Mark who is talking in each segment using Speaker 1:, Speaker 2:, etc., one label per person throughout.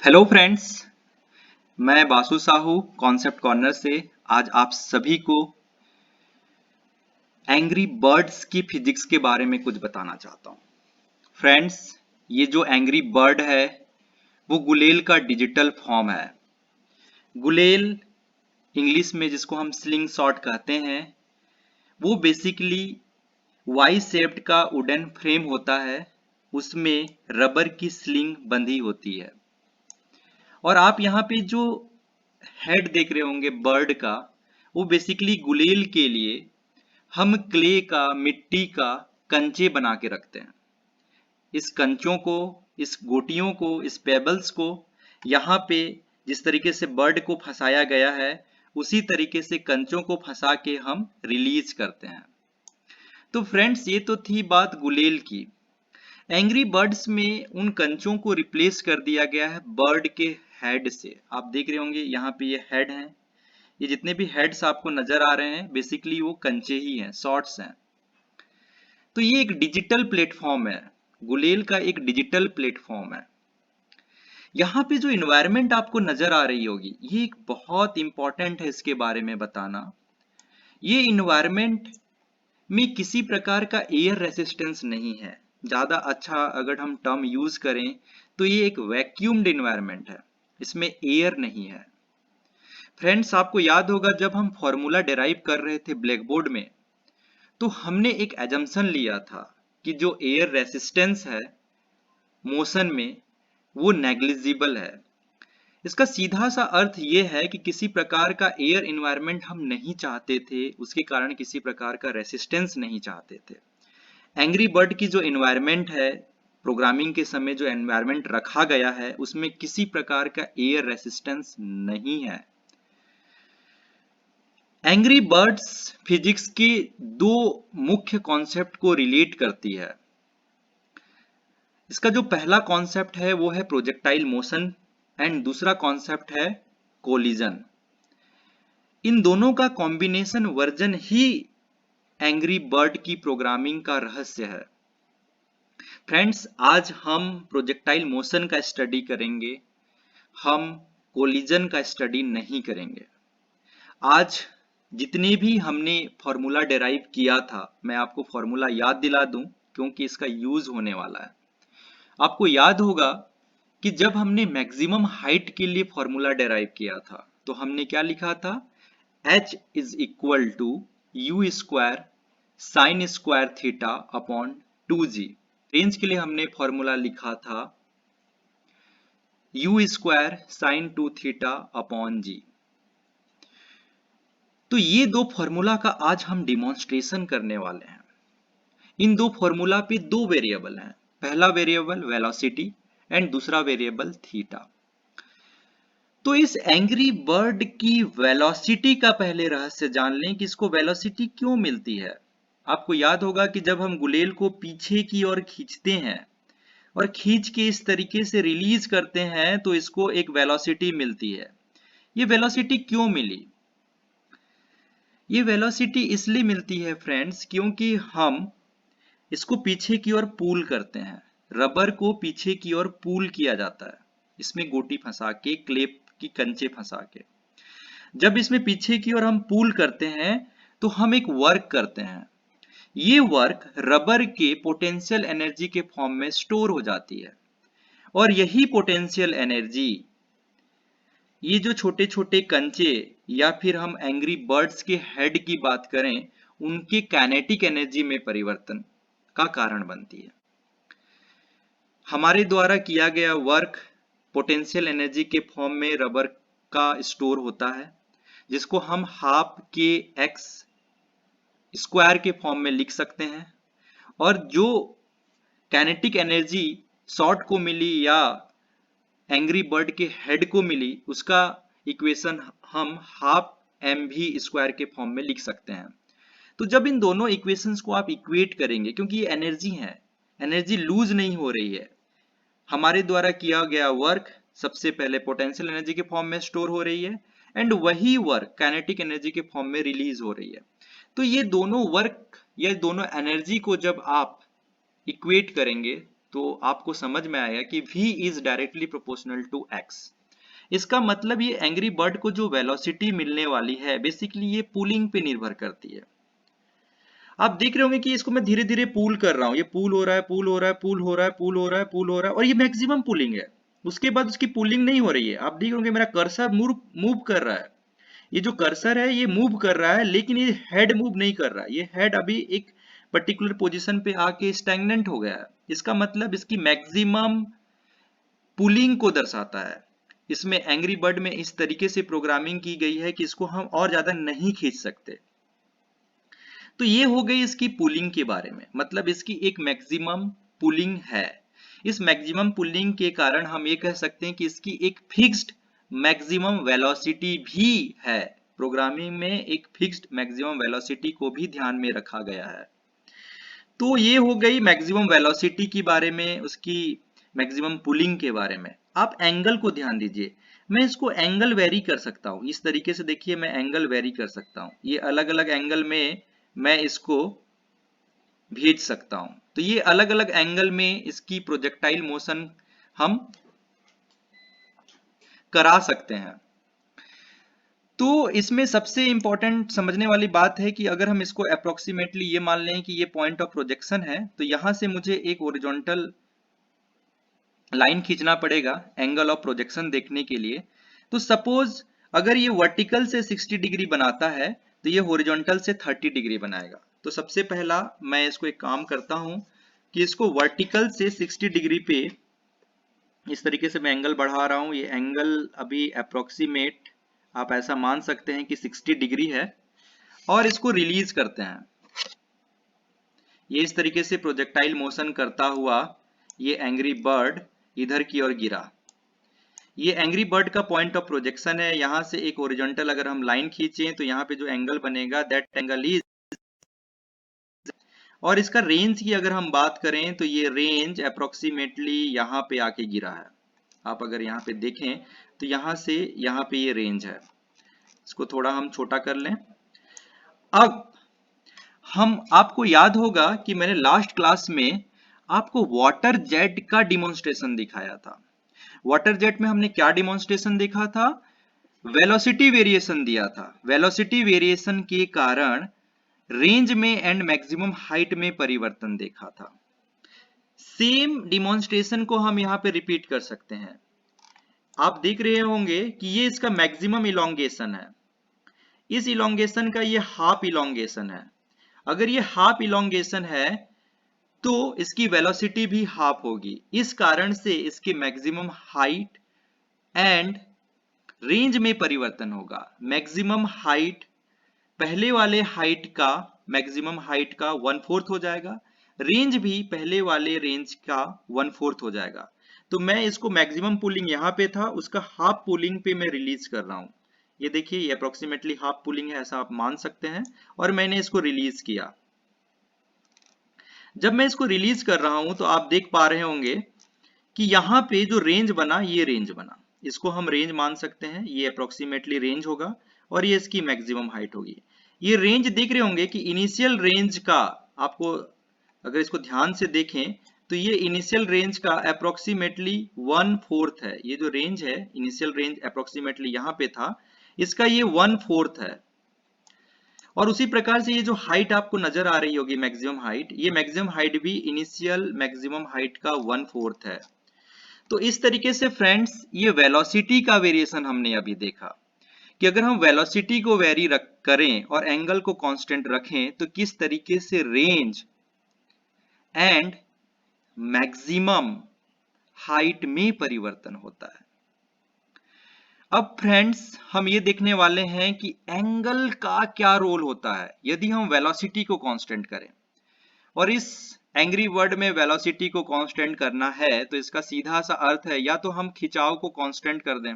Speaker 1: Hello friends, मैं Basu Sahu concept corner से आज आप सभी को एंग्री बर्ड्स की फिजिक्स के बारे में कुछ बताना चाहता हूँ। फ्रेंड्स, ये जो एंग्री बर्ड है वो गुलेल का डिजिटल फॉर्म है। गुलेल इंग्लिश में जिसको हम स्लिंग शॉट कहते हैं, वो बेसिकली वाई शेप्ड का वुडन फ्रेम होता है। उसमें रबर की स्लिंग बंधी होती है और आप यहाँ पे जो हेड देख रहे होंगे बर्ड का, वो बेसिकली गुलेल के लिए हम क्ले का, मिट्टी का कंचे बना के रखते हैं। इस कंचों को, इस गोटियों को, इस पेबल्स को यहाँ पे जिस तरीके से बर्ड को फंसाया गया है, उसी तरीके से कंचों को फंसा के हम रिलीज करते हैं। तो फ्रेंड्स, ये तो थी बात गुलेल की। एंग्री बर्ड्स में उन कंचों को रिप्लेस कर दिया गया है बर्ड के हेड से। आप देख रहे होंगे यहाँ पे ये हेड हैं। ये जितने भी हेड्स आपको नजर आ रहे हैं बेसिकली वो कंचे ही हैं, शॉर्ट्स हैं। तो ये एक डिजिटल प्लेटफॉर्म है, गुलेल का एक डिजिटल प्लेटफॉर्म है। यहाँ पे जो इन्वायरमेंट आपको नजर आ रही होगी, ये एक बहुत इंपॉर्टेंट है इसके बारे में बताना। ये इन्वायरमेंट में किसी प्रकार का एयर रेसिस्टेंस नहीं है। ज्यादा अच्छा अगर हम टर्म यूज करें तो ये एक वैक्यूम्ड इन्वायरमेंट है, इसमें एयर नहीं है। फ्रेंड्स, आपको याद होगा जब हम फॉर्मूला डिराइव कर रहे थे ब्लैक बोर्ड में, तो हमने एक एजम्पशन लिया था कि जो एयर रेसिस्टेंस है मोशन में वो नेग्लिजिबल है। इसका सीधा सा अर्थ ये है कि किसी प्रकार का एयर एनवायरनमेंट हम नहीं चाहते थे, उसके कारण किसी प्रकार का रेसिस्टेंस नहीं चाहते थे। एंग्री बर्ड की जो एनवायरनमेंट है, प्रोग्रामिंग के समय जो एनवायरनमेंट रखा गया है, उसमें किसी प्रकार का एयर रेसिस्टेंस नहीं है। एंग्री बर्ड्स फिजिक्स के दो मुख्य कॉन्सेप्ट को रिलेट करती है। इसका जो पहला कॉन्सेप्ट है वो है प्रोजेक्टाइल मोशन एंड दूसरा कॉन्सेप्ट है कोलिजन। इन दोनों का कॉम्बिनेशन वर्जन ही एंग्री बर्ड की प्रोग्रामिंग का रहस्य है। फ्रेंड्स, आज हम प्रोजेक्टाइल मोशन का स्टडी करेंगे, हम कोलिजन का स्टडी नहीं करेंगे। आज जितने भी हमने फॉर्मूला डेराइव किया था, मैं आपको फॉर्मूला याद दिला दूं क्योंकि इसका यूज होने वाला है। आपको याद होगा कि जब हमने मैक्सिमम हाइट के लिए फॉर्मूला डेराइव किया था तो हमने क्या लिखा था? h is equal to u square sine square theta upon 2g। Range के लिए हमने फॉर्मूला लिखा था u square sine 2 theta upon g। तो ये दो फॉर्मूला का आज हम डिमॉन्स्ट्रेशन करने वाले हैं। इन दो फॉर्मूला पे दो वेरिएबल हैं, पहला वेरिएबल वेलोसिटी एंड दूसरा वेरिएबल थीटा। तो इस एंग्री बर्ड की वेलोसिटी का पहले रहस्य जान लें कि इसको वेलोसिटी क्यों मिलती है। आपको याद होगा कि जब हम गुलेल को पीछे की ओर खींचते हैं और खींच के इस तरीके से रिलीज करते हैं तो इसको एक वेलोसिटी मिलती है। ये वेलोसिटी क्यों मिली? ये वेलोसिटी इसलिए मिलती है फ्रेंड्स क्योंकि हम इसको पीछे की ओर पुल करते हैं। रबर को पीछे की ओर पुल किया जाता है, इसमें गोटी फंसा के, क्लेप की कंचे फंसा के। जब इसमें पीछे की ओर हम पुल करते हैं तो हम एक वर्क करते हैं। ये वर्क रबर के पोटेंशियल एनर्जी के फॉर्म में स्टोर हो जाती है और यही पोटेंशियल एनर्जी ये जो छोटे छोटे कंचे या फिर हम एंग्री बर्ड्स के हेड की बात करें, उनके काइनेटिक एनर्जी में परिवर्तन का कारण बनती है। हमारे द्वारा किया गया वर्क पोटेंशियल एनर्जी के फॉर्म में रबर का स्टोर होता है, जिसको हम हाफ के एक्स स्क्वायर के फॉर्म में लिख सकते हैं। और जो काइनेटिक एनर्जी शॉट को मिली या एंग्री बर्ड के हेड को मिली, उसका इक्वेशन हम हाफ एम वी स्क्वायर के फॉर्म में लिख सकते हैं। तो जब इन दोनों इक्वेशंस को आप इक्वेट करेंगे, क्योंकि ये एनर्जी है, एनर्जी लूज नहीं हो रही है, हमारे द्वारा किया गया वर्क सबसे पहले पोटेंशियल एनर्जी के फॉर्म में स्टोर हो रही है एंड वही वर्क काइनेटिक एनर्जी के फॉर्म में रिलीज हो रही है। तो ये दोनों वर्क या दोनों एनर्जी को जब आप इक्वेट करेंगे तो आपको समझ में आएगा कि v is directly proportional to x। इसका मतलब ये एंग्री बर्ड को जो वेलोसिटी मिलने वाली है बेसिकली ये पुलिंग पे निर्भर करती है। आप देख रहे होंगे कि इसको मैं धीरे धीरे पुल कर रहा हूं, ये पुल हो रहा है, पुल हो रहा है, पुल हो रहा है, पुल हो रहा है, पुल हो रहा है, और ये मैक्सिमम पुलिंग है। उसके बाद उसकी पुलिंग नहीं हो रही है। आप देख रहे होंगे मेरा कर्सर मूव कर रहा है, ये जो कर्सर है ये मूव कर रहा है, लेकिन ये हेड मूव नहीं कर रहा है। ये हेड अभी एक पर्टिकुलर पोजीशन पे आके स्टैग्नेंट हो गया है। इसका मतलब इसकी मैक्सिमम पुलिंग को दर्शाता है। इसमें एंग्री बर्ड में इस तरीके से प्रोग्रामिंग की गई है कि इसको हम और ज्यादा नहीं खींच सकते। तो ये हो गई इसकी पुलिंग के बारे में, मतलब इसकी एक मैक्सिमम पुलिंग है। इस मैक्सिमम पुलिंग के कारण हम ये कह सकते हैं कि इसकी एक फिक्स्ड मैक्सिमम वेलोसिटी भी है। प्रोग्रामिंग में एक फिक्स्ड मैक्सिमम वेलोसिटी को भी ध्यान में रखा गया है। तो ये हो गई मैक्सिमम वेलोसिटी के बारे में, उसकी मैक्सिमम पुलिंग के बारे में। आप एंगल को ध्यान दीजिए, मैं इसको एंगल वेरी कर सकता हूं। इस तरीके से देखिए मैं एंगल वेरी कर सकता हूं, ये अलग अलग एंगल में मैं इसको भेज सकता हूं। तो ये अलग अलग एंगल में इसकी प्रोजेक्टाइल मोशन हम करा सकते हैं। तो इसमें सबसे इंपॉर्टेंट समझने वाली बात है कि अगर हम इसको अप्रोक्सीमेटली ये मान लें कि ये पॉइंट ऑफ प्रोजेक्शन है, तो यहां से मुझे एक हॉरिजॉन्टल लाइन खींचना पड़ेगा एंगल ऑफ प्रोजेक्शन देखने के लिए। तो सपोज अगर ये वर्टिकल से 60 डिग्री बनाता है तो ये हॉरिजॉन्टल से 30 डिग्री बनाएगा। तो सबसे पहला मैं इसको एक काम करता हूं कि इसको वर्टिकल से 60 डिग्री पे इस तरीके से मैं एंगल बढ़ा रहा हूं। ये एंगल अभी अप्रोक्सीमेट आप ऐसा मान सकते हैं कि 60 डिग्री है, और इसको रिलीज करते हैं। ये इस तरीके से प्रोजेक्टाइल मोशन करता हुआ ये एंग्री बर्ड इधर की ओर गिरा। ये एंग्री बर्ड का पॉइंट ऑफ प्रोजेक्शन है। यहां से एक ओरिजेंटल अगर हम लाइन खींचें तो यहाँ पे जो एंगल बनेगा दैट एंगल इज, और इसका रेंज की अगर हम बात करें तो ये रेंज अप्रोक्सीमेटली यहाँ पे आके गिरा है। आप अगर यहाँ पे देखें तो यहाँ से यहाँ पे ये रेंज है। इसको थोड़ा हम छोटा कर लें। अब आपको याद होगा कि मैंने लास्ट क्लास में आपको वाटर जेट का डिमॉन्स्ट्रेशन दिखाया था। वाटर जेट में हमने क्या डिमॉन्स्ट्रेशन देखा था? वेलोसिटी वेरिएशन दिया था। वेलोसिटी वेरिएशन के कारण रेंज में एंड मैक्सिमम हाइट में परिवर्तन देखा था। सेम डिमॉन्स्ट्रेशन को हम यहां पे रिपीट कर सकते हैं। आप देख रहे होंगे कि ये इसका मैक्सिमम इलोंगेशन है। इस इलोंगेशन का ये हाफ इलोंगेशन है। अगर ये हाफ इलोंगेशन है तो इसकी वेलोसिटी भी हाफ होगी। इस कारण से इसके मैक्सिमम हाइट एंड रेंज में परिवर्तन होगा। मैक्सिमम हाइट पहले वाले हाइट का मैक्सिमम हाइट का 1/4 हो जाएगा, रेंज भी पहले वाले रेंज का 1/4 हो जाएगा। तो मैं इसको मैक्सिमम पुलिंग यहाँ पे था, उसका हाफ पुलिंग पे मैं रिलीज कर रहा हूं। ये देखिए ये अप्रोक्सीमेटली हाफ पुलिंग है, ऐसा आप मान सकते हैं, और मैंने इसको रिलीज किया। जब मैं इसको रिलीज कर रहा हूं तो आप देख पा रहे होंगे कि यहाँ पे जो रेंज बना ये रेंज बना, इसको हम रेंज मान सकते हैं। ये अप्रोक्सीमेटली रेंज होगा और ये इसकी मैक्सिमम हाइट होगी। ये रेंज देख रहे होंगे कि इनिशियल रेंज का, आपको अगर इसको ध्यान से देखें तो ये इनिशियल रेंज का अप्रोक्सीमेटली 1/4 है। ये जो रेंज है इनिशियल रेंज अप्रोक्सीमेटली यहाँ पे था, इसका ये 1/4 है। और उसी प्रकार से ये जो हाइट आपको नजर आ रही होगी मैक्सिमम हाइट, ये मैक्सिमम हाइट भी इनिशियल मैक्सिमम हाइट का 1/4 है। तो इस तरीके से फ्रेंड्स ये वेलोसिटी का वेरिएशन हमने अभी देखा कि अगर हम वेलोसिटी को वेरी करें और एंगल को कांस्टेंट रखें तो किस तरीके से रेंज एंड मैक्सिमम हाइट में परिवर्तन होता है। अब फ्रेंड्स हम ये देखने वाले हैं कि एंगल का क्या रोल होता है यदि हम वेलोसिटी को कांस्टेंट करें। और इस एंग्री बर्ड में वेलोसिटी को कांस्टेंट करना है तो इसका सीधा सा अर्थ है या तो हम खिंचाव को कांस्टेंट कर दें।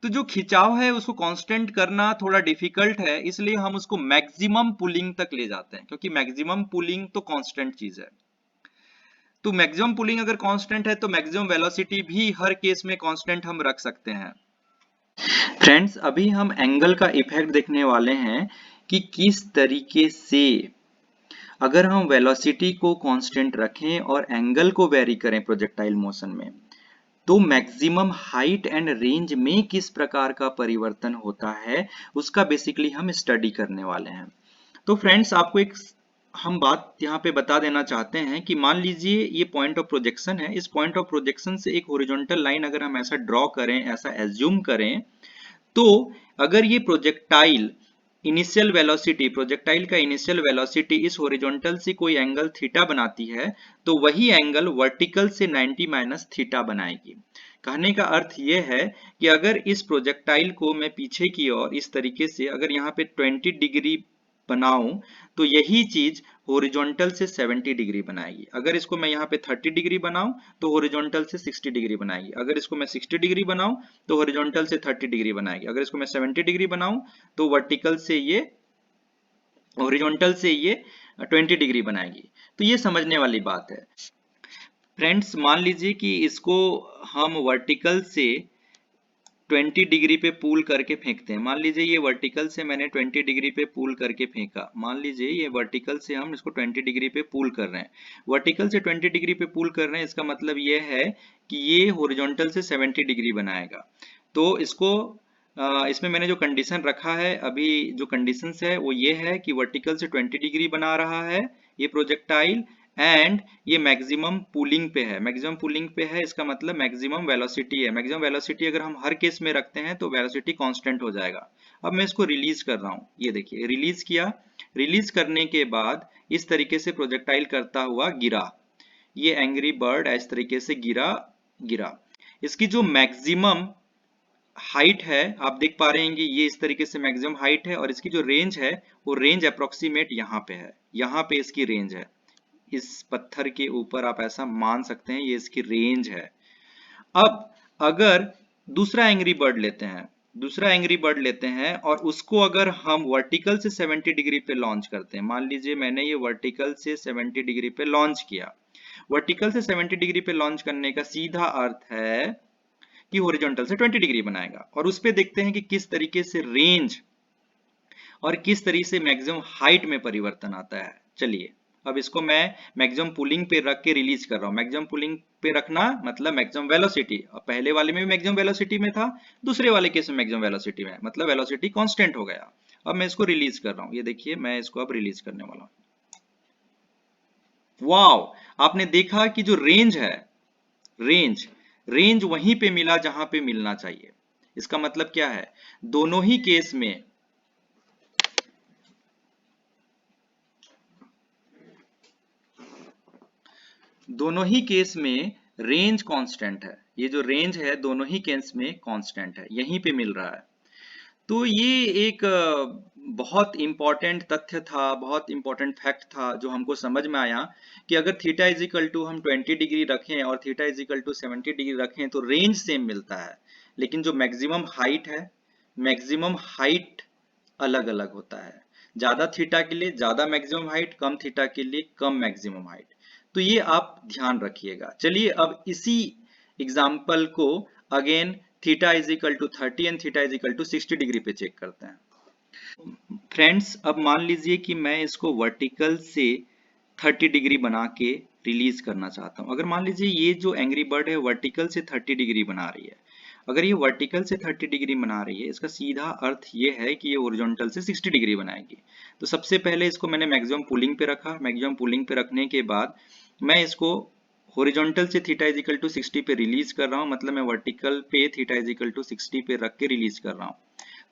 Speaker 1: तो जो खिंचाव है उसको कांस्टेंट करना थोड़ा डिफिकल्ट है, इसलिए हम उसको मैक्सिमम पुलिंग तक ले जाते हैं, क्योंकि मैक्सिमम पुलिंग तो कांस्टेंट चीज है। तो मैक्सिमम पुलिंग अगर कांस्टेंट है तो मैक्सिमम वेलोसिटी भी हर केस में कांस्टेंट हम रख सकते हैं। फ्रेंड्स अभी हम एंगल का इफेक्ट देखने वाले हैं कि किस तरीके से अगर हम वेलोसिटी को कांस्टेंट रखें और एंगल को वेरी करें प्रोजेक्टाइल मोशन में, तो मैक्सिमम हाइट एंड रेंज में किस प्रकार का परिवर्तन होता है उसका बेसिकली हम स्टडी करने वाले हैं। तो फ्रेंड्स, आपको एक हम बात यहाँ पे बता देना चाहते हैं कि मान लीजिए ये पॉइंट ऑफ प्रोजेक्शन है। इस पॉइंट ऑफ प्रोजेक्शन से एक हॉरिजॉन्टल लाइन अगर हम ऐसा ड्रॉ करें, ऐसा एज्यूम करें, तो अगर ये प्रोजेक्टाइल इनिशियल वेलोसिटी, प्रोजेक्टाइल का इनिशियल वेलोसिटी इस हॉरिजॉन्टल से कोई एंगल थीटा बनाती है, तो वही एंगल वर्टिकल से 90 माइनस थीटा बनाएगी। कहने का अर्थ यह है कि अगर इस प्रोजेक्टाइल को मैं पीछे की ओर इस तरीके से अगर यहाँ पे 20 डिग्री बनाऊं, तो यही चीज हॉरिजॉन्टल से 70 डिग्री बनाएगी। अगर इसको मैं यहाँ पे 30 डिग्री बनाऊं तो हॉरिजॉन्टल से 60 डिग्री बनाएगी। अगर इसको मैं 60 डिग्री बनाऊं तो हॉरिजॉन्टल से 30 डिग्री बनाएगी। अगर इसको मैं 70 डिग्री बनाऊं तो वर्टिकल से ये, हॉरिजॉन्टल से ये 20 डिग्री बनाएगी। तो ये समझने वाली बात है। फ्रेंड्स, मान लीजिए कि इसको हम वर्टिकल से 20 डिग्री पे पुल करके फेंकते हैं। मान लीजिए ये वर्टिकल से मैंने 20 डिग्री पे पुल करके फेंका। मान लीजिए ये वर्टिकल से हम इसको 20 डिग्री पे पुल कर रहे हैं। वर्टिकल से 20 डिग्री पे पुल कर रहे हैं, इसका मतलब ये है कि ये हॉरिजॉन्टल से 70 डिग्री बनाएगा। तो इसको इसमें मैंने जो कंडीशन रखा है, अभी जो कंडीशंस है वो ये है कि वर्टिकल से 20 डिग्री बना रहा है ये प्रोजेक्टाइल, एंड ये मैक्सिमम पुलिंग पे है। मैक्सिमम पुलिंग पे है, इसका मतलब मैक्सिमम वेलोसिटी है। मैक्सिमम वेलोसिटी अगर हम हर केस में रखते हैं तो वेलोसिटी कांस्टेंट हो जाएगा। अब मैं इसको रिलीज कर रहा हूँ, ये देखिए रिलीज किया। रिलीज करने के बाद इस तरीके से प्रोजेक्टाइल करता हुआ गिरा। ये एंग्री बर्ड इस तरीके से गिरा गिरा। इसकी जो मैक्सिमम हाइट है, आप देख पा रहे हैं कि ये इस तरीके से मैक्सिमम हाइट है, और इसकी जो रेंज है वो रेंज अप्रोक्सीमेट यहाँ पे है। यहाँ पे इसकी रेंज है, इस पत्थर के ऊपर आप ऐसा मान सकते हैं, ये इसकी रेंज है। अब अगर दूसरा एंग्री बर्ड लेते हैं, दूसरा एंग्री बर्ड लेते हैं और उसको अगर हम वर्टिकल से 70 डिग्री पे लॉन्च करते हैं, मान लीजिए मैंने ये वर्टिकल से 70 डिग्री पे लॉन्च किया। वर्टिकल से 70 डिग्री पे लॉन्च करने का सीधा अर्थ है कि हॉरिजॉन्टल से 20 डिग्री बनाएगा, और उस पे देखते हैं कि किस तरीके से रेंज और किस तरीके से मैक्सिमम हाइट में परिवर्तन आता है। चलिए, अब इसको मैं मैक्सिमम पुलिंग पे रख के रिलीज कर रहा हूं। मैक्सिमम पुलिंग पे रखना मतलब मैक्सिमम वेलोसिटी। अब पहले वाले में भी मैक्सिमम वेलोसिटी में था, दूसरे वाले केस में मैक्सिमम वेलोसिटी में, मतलब वेलोसिटी कांस्टेंट हो गया। अब मैं इसको रिलीज कर रहा हूं, ये देखिए मैं इसको अब रिलीज करने वाला हूं। वाओ, आपने देखा कि जो रेंज है, रेंज रेंज वहीं पे मिला जहां पे मिलना चाहिए। इसका मतलब क्या है, दोनों ही केस में रेंज कांस्टेंट है। ये जो रेंज है दोनों ही केस में कांस्टेंट है, यहीं पे मिल रहा है। तो ये एक बहुत इंपॉर्टेंट तथ्य था, बहुत इंपॉर्टेंट फैक्ट था जो हमको समझ में आया कि अगर थीटा इज इक्वल टू हम 20 डिग्री रखें और theta is equal to 70 degree रखें तो रेंज सेम मिलता है, लेकिन जो मैक्सिमम हाइट है, मैक्सिमम हाइट अलग अलग होता है। ज्यादा थीटा के लिए ज्यादा मैक्सिमम हाइट, कम थीटा के लिए कम मैक्सिमम हाइट। तो ये आप ध्यान रखिएगा। चलिए अब इसी एग्जाम्पल को again theta is equal to 30 and theta is equal to 60 degree पे चेक करते हैं। फ्रेंड्स, अब मान लीजिए कि मैं इसको वर्टिकल से 30 डिग्री बना के रिलीज करना चाहता हूं। अगर मान लीजिए ये जो एंग्री बर्ड है वर्टिकल से 30 डिग्री बना रही है, अगर ये वर्टिकल से 30 डिग्री बना रही है, इसका सीधा अर्थ ये है कि ये हॉरिजॉन्टल से 60 डिग्री बनाएगी। तो सबसे पहले इसको मैंने मैक्सिमम पुलिंग पे रखा। मैक्सिमम पुलिंग पे रखने के बाद मैं इसको हॉरिजॉन्टल से थीटा इज इक्वल टू 60 पे रिलीज कर रहा हूं, मतलब मैं वर्टिकल पे थीटा इज इक्वल टू 60 पे रख के रिलीज कर रहा हूं।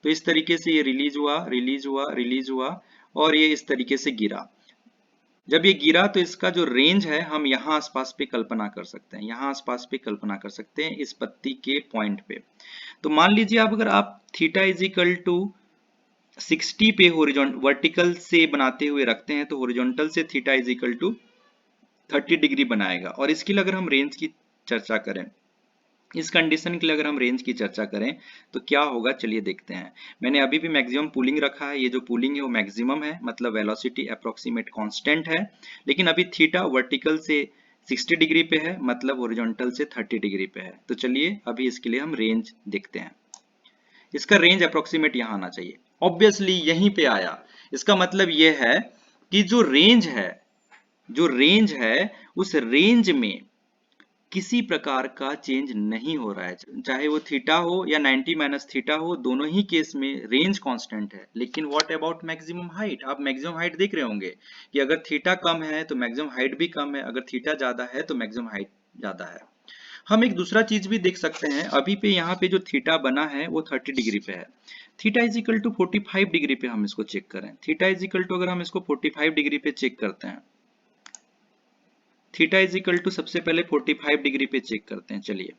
Speaker 1: तो इस तरीके से ये रिलीज हुआ, रिलीज हुआ, रिलीज हुआ, और ये इस तरीके से गिरा। जब ये गिरा तो इसका जो रेंज है हम यहाँ आसपास पे कल्पना कर सकते हैं, यहाँ आसपास पे कल्पना कर सकते हैं इस पत्ती के पॉइंट पे। तो मान लीजिए आप अगर आप थीटा इज इक्वल टू 60 पे हॉरिजॉन्टल वर्टिकल से बनाते हुए रखते हैं तो हॉरिजॉन्टल से theta is equal to 30 degree बनाएगा। और इसके लिए अगर हम रेंज की चर्चा करें, इस कंडीशन के लिए अगर हम रेंज की चर्चा करें तो क्या होगा, चलिए देखते हैं। मैंने अभी भी मैक्सिमम पुलिंग रखा है, ये जो पुलिंग है वो मैक्सिमम है, मतलब वेलोसिटी अप्रोक्सीमेट कांस्टेंट है। लेकिन अभी थीटा वर्टिकल से 60 डिग्री पे है, मतलब हॉरिजॉन्टल से 30 डिग्री पे है। तो चलिए अभी इसके लिए हम रेंज देखते हैं। इसका रेंज अप्रोक्सीमेट यहाँ आना चाहिए, ऑब्वियसली यहीं पे आया। इसका मतलब ये है कि जो रेंज है उस रेंज में किसी प्रकार का चेंज नहीं हो रहा है, चाहे वो थीटा हो या 90 माइनस थीटा हो, दोनों ही केस में रेंज कांस्टेंट है। लेकिन व्हाट अबाउट मैक्सिमम हाइट? आप मैक्सिमम हाइट देख रहे होंगे कि अगर थीटा कम है तो मैक्सिमम हाइट भी कम है, अगर थीटा ज्यादा है तो मैक्सिमम हाइट ज्यादा है। हम एक दूसरा चीज भी देख सकते हैं, अभी पे यहाँ पे जो थीटा बना है वो 30 डिग्री पे है। Theta is equal to 45 degree पे हम इसको चेक करें, थीटा इज इक्वल टू अगर हम इसको 45 डिग्री पे चेक करते हैं, थीटा इज इक्वल टू सबसे पहले 45 डिग्री पे चेक करते हैं। चलिए,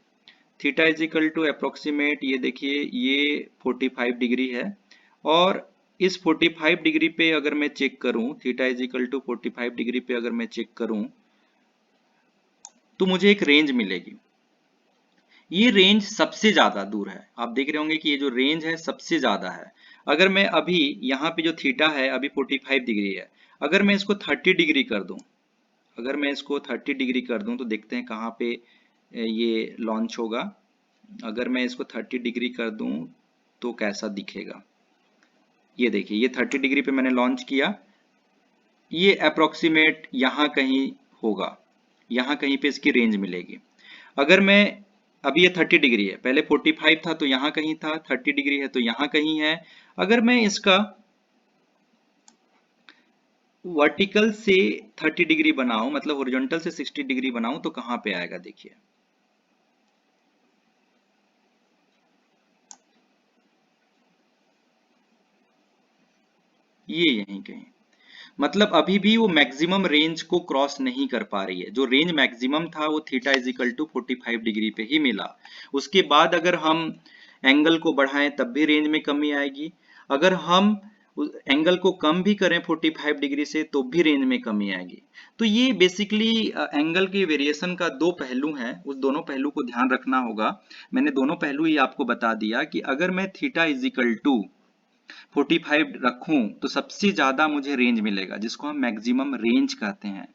Speaker 1: theta is equal to approximate, ये देखिए ये 45 डिग्री है, और इस 45 डिग्री पे अगर मैं चेक करूं, theta is equal to 45 degree पे अगर मैं चेक करूं तो मुझे एक रेंज मिलेगी। ये रेंज सबसे ज्यादा दूर है, आप देख रहे होंगे कि ये जो रेंज है सबसे ज्यादा है। अगर मैं अभी यहाँ पे जो थीटा है अभी 45 डिग्री है, अगर मैं इसको 30 डिग्री कर दूं, अगर मैं इसको 30 डिग्री कर दूं तो देखते हैं कहाँ पे ये लॉन्च होगा। अगर मैं इसको 30 डिग्री कर दूं तो कैसा दिखेगा, ये देखिए ये 30 डिग्री पे मैंने लॉन्च किया, ये अप्रोक्सीमेट यहाँ कहीं होगा, यहाँ कहीं पे इसकी रेंज मिलेगी। अगर मैं अभी ये 30 डिग्री है, पहले 45 था तो यहाँ कहीं था, 30 डिग्री है तो यहाँ कहीं है। अगर मैं इसका वर्टिकल से 30 डिग्री बनाऊं, मतलब हॉरिजॉन्टल से 60 डिग्री बनाऊं तो कहां पे आएगा, देखिए ये यहीं कहीं। मतलब अभी भी वो मैक्सिमम रेंज को क्रॉस नहीं कर पा रही है। जो रेंज मैक्सिमम था वो theta is equal to 45 degree पे ही मिला। उसके बाद अगर हम एंगल को बढ़ाएं तब भी रेंज में कमी आएगी, अगर हम एंगल को कम भी करें 45 डिग्री से तो भी रेंज में कमी आएगी। तो ये बेसिकली एंगल के वेरिएशन का दो पहलू हैं, उस दोनों पहलू को ध्यान रखना होगा। मैंने दोनों पहलू ही आपको बता दिया कि अगर मैं थीटा इज इक्वल टू 45 रखूं तो सबसे ज्यादा मुझे रेंज मिलेगा, जिसको हम मैक्सिमम रेंज कहते हैं।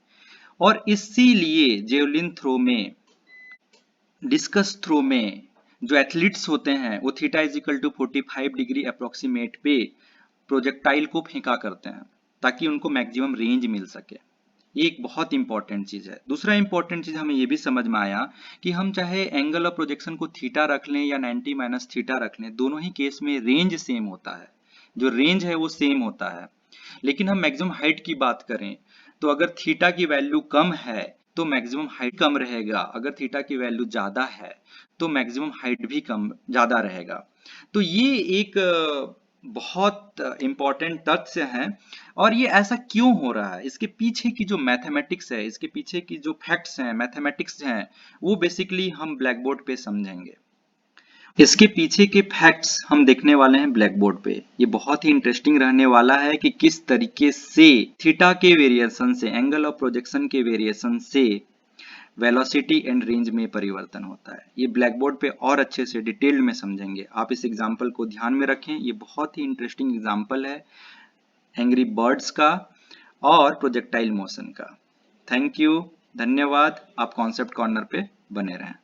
Speaker 1: और इसीलिए जेवलिन थ्रो में, डिस्कस थ्रो में जो एथलीट्स होते हैं वो theta is equal to 45 degree approximate पे प्रोजेक्टाइल को फेंका करते हैं ताकि उनको मैक्सिमम रेंज मिल सके। ये एक बहुत इंपॉर्टेंट चीज है। दूसरा इंपॉर्टेंट चीज हमें ये भी समझ में आया कि हम चाहे एंगल ऑफ प्रोजेक्शन को थीटा रख लें या 90 माइनस थीटा रख लें, दोनों ही केस में रेंज सेम होता है, जो रेंज है वो सेम होता है। लेकिन हम मैक्सिमम हाइट की बात करें तो अगर थीटा की वैल्यू कम है तो मैक्सिमम हाइट कम रहेगा, अगर थीटा की वैल्यू ज्यादा है तो मैक्सिमम हाइट भी कम ज्यादा रहेगा। तो ये एक बहुत इंपॉर्टेंट तथ्य है। और ये ऐसा क्यों हो रहा है, इसके पीछे की जो मैथमेटिक्स है, इसके पीछे की जो फैक्ट्स हैं, मैथमेटिक्स हैं, वो बेसिकली हम ब्लैक बोर्ड पे समझेंगे। इसके पीछे के फैक्ट्स हम देखने वाले हैं ब्लैक बोर्ड पे। ये बहुत ही इंटरेस्टिंग रहने वाला है कि किस तरीके से थीटा के वेरिएशन से, एंगल ऑफ प्रोजेक्शन के वेरिएशन से वेलोसिटी एंड रेंज में परिवर्तन होता है। ये ब्लैक बोर्ड पे और अच्छे से डिटेल्ड में समझेंगे। आप इस एग्जाम्पल को ध्यान में रखें, ये बहुत ही इंटरेस्टिंग एग्जाम्पल है एंग्री बर्ड्स का और प्रोजेक्टाइल मोशन का। थैंक यू, धन्यवाद। आप कॉन्सेप्ट कॉर्नर पे बने रहें।